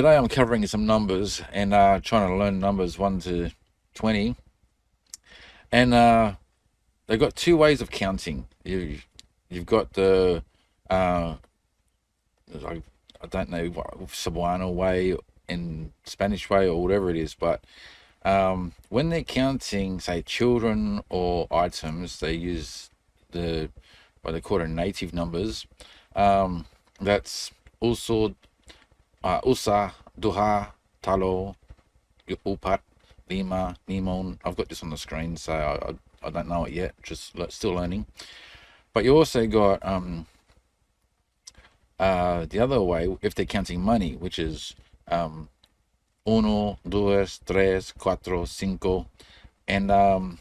today I'm covering some numbers and trying to learn numbers 1 to 20. And they've got two ways of counting. You've got the, uh, I don't know, Cebuano way in Spanish way or whatever it is, but when they're counting, say, children or items, they use what they call it native numbers. That's also Usa, Duha, Talo, Upat, Lima, Nimon. I've got this on the screen, so I don't know it yet, just still learning. But you also got the other way, if they're counting money, which is uno, dos, tres, cuatro, cinco, and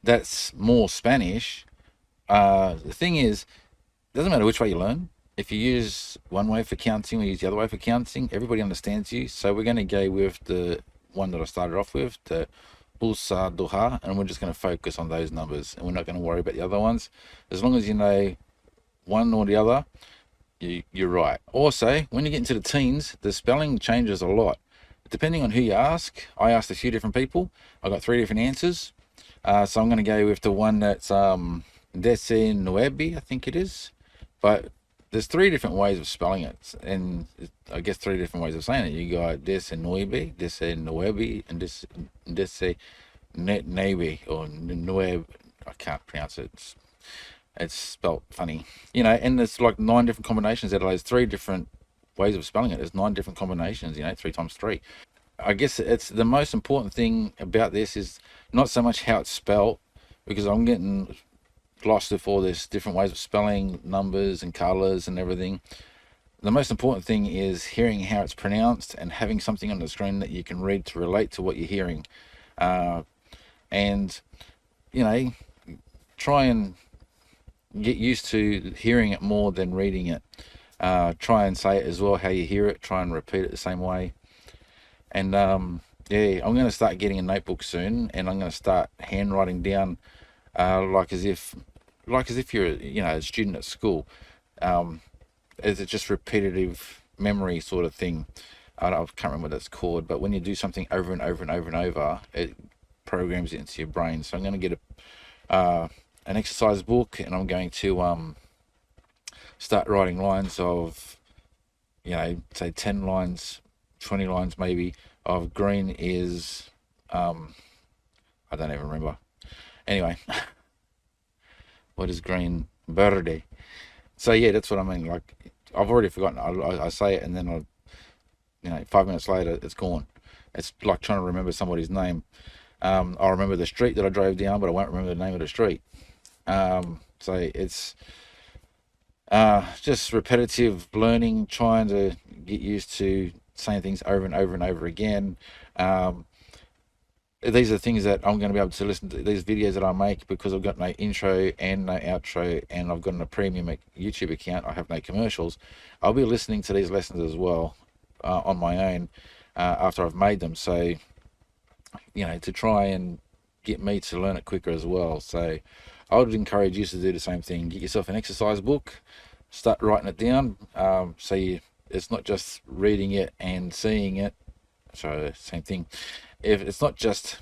that's more Spanish. The thing is, it doesn't matter which way you learn. If you use one way for counting or use the other way for counting, everybody understands you. So we're going to go with the one that I started off with, the Pulsa Doha, and we're just going to focus on those numbers, and we're not going to worry about the other ones. As long as you know one or the other, you're right. Also, when you get into the teens, the spelling changes a lot. Depending on who you ask, I asked a few different people. I got 3 different answers. So I'm going to go with the one that's Dece Nueve, I think it is. But there's 3 different ways of spelling it, and I guess 3 different ways of saying it. You got Dece Nueve, Dece Nueve, and Dece Neve, or Nueve. I can't pronounce it. It's spelt funny, and there's like 9 different combinations out of those 3 different ways of spelling it. There's 9 different combinations, 3 times 3. I guess it's the most important thing about this is not so much how it's spelled, because I'm getting lost with all this different ways of spelling numbers and colors and everything. The most important thing is hearing how it's pronounced and having something on the screen that you can read to relate to what you're hearing. And try and get used to hearing it more than reading it. Try and say it as well how you hear it. Try and repeat it the same way. And yeah, I'm going to start getting a notebook soon, and I'm going to start handwriting down like as if you're a student at school. Is it just repetitive memory sort of thing? I can't remember what that's called, but when you do something over and over and over and over, it programs it into your brain. So I'm going to get an exercise book, and I'm going to start writing lines of, say 10 lines, 20 lines maybe, of green is, I don't even remember. Anyway, what is green? Verde. So yeah, that's what I mean. Like, I've already forgotten. I say it, and then 5 minutes later, it's gone. It's like trying to remember somebody's name. I'll remember the street that I drove down, but I won't remember the name of the street. So it's just repetitive learning, trying to get used to saying things over and over and over again. These are things that I'm going to be able to listen to these videos that I make because I've got no intro and no outro, and I've got a premium YouTube account. I have no commercials. I'll be listening to these lessons as well on my own after I've made them. So, to try and get me to learn it quicker as well. So I would encourage you to do the same thing. Get yourself an exercise book, start writing it down. It's not just reading it and seeing it. So same thing. If it's not just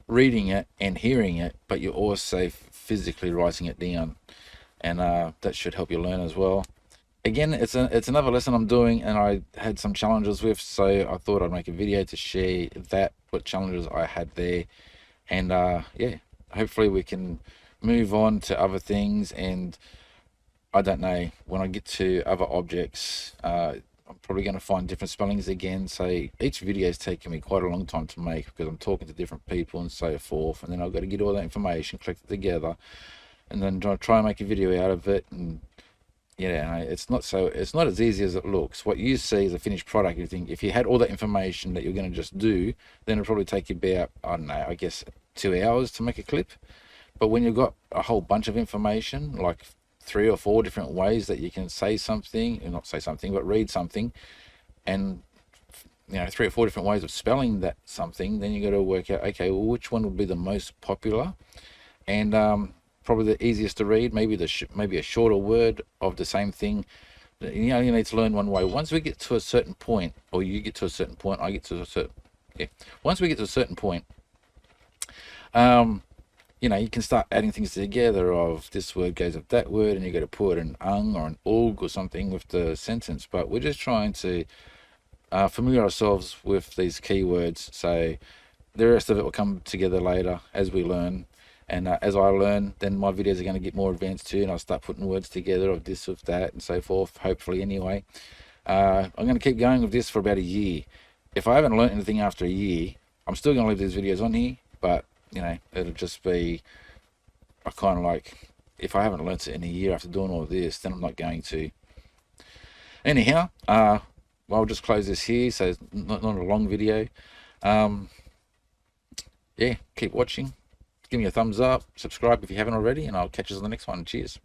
reading it and hearing it, but you're also physically writing it down, and that should help you learn as well. Again, it's another lesson I'm doing, and I had some challenges with, so I thought I'd make a video to share what challenges I had there, and yeah, hopefully we can move on to other things. And I don't know, when I get to other objects, I'm probably going to find different spellings again. So each video is taking me quite a long time to make because I'm talking to different people and so forth, and then I've got to get all that information, collect it together, and then try and make a video out of it. And it's not as easy as it looks. What you see is a finished product. You think if you had all that information that you're going to just do, then it'll probably take you about, I don't know, I guess 2 hours to make a clip. But when you've got a whole bunch of information, like 3 or 4 different ways that you can say something, or not say something, but read something, and 3 or 4 different ways of spelling that something, then you got to work out, okay, well, which one would be the most popular, and probably the easiest to read, maybe a shorter word of the same thing, You only need to learn one way. Once we get to a certain point, or you get to a certain point, I get to a certain, yeah. Once we get to a certain point, you can start adding things together of this word goes with that word, and you got to put an ung or an ug or something with the sentence. But we're just trying to familiar ourselves with these keywords. So the rest of it will come together later as we learn. And as I learn, then my videos are going to get more advanced too, and I'll start putting words together of this, of that, and so forth, hopefully anyway. I'm going to keep going with this for about a year. If I haven't learned anything after a year, I'm still going to leave these videos on here, but, it'll just be, I kind of like, if I haven't learnt it in a year after doing all of this, then I'm not going to. Anyhow, I'll just close this here, so it's not a long video. Yeah, keep watching. Give me a thumbs up, subscribe if you haven't already, and I'll catch you on the next one. Cheers.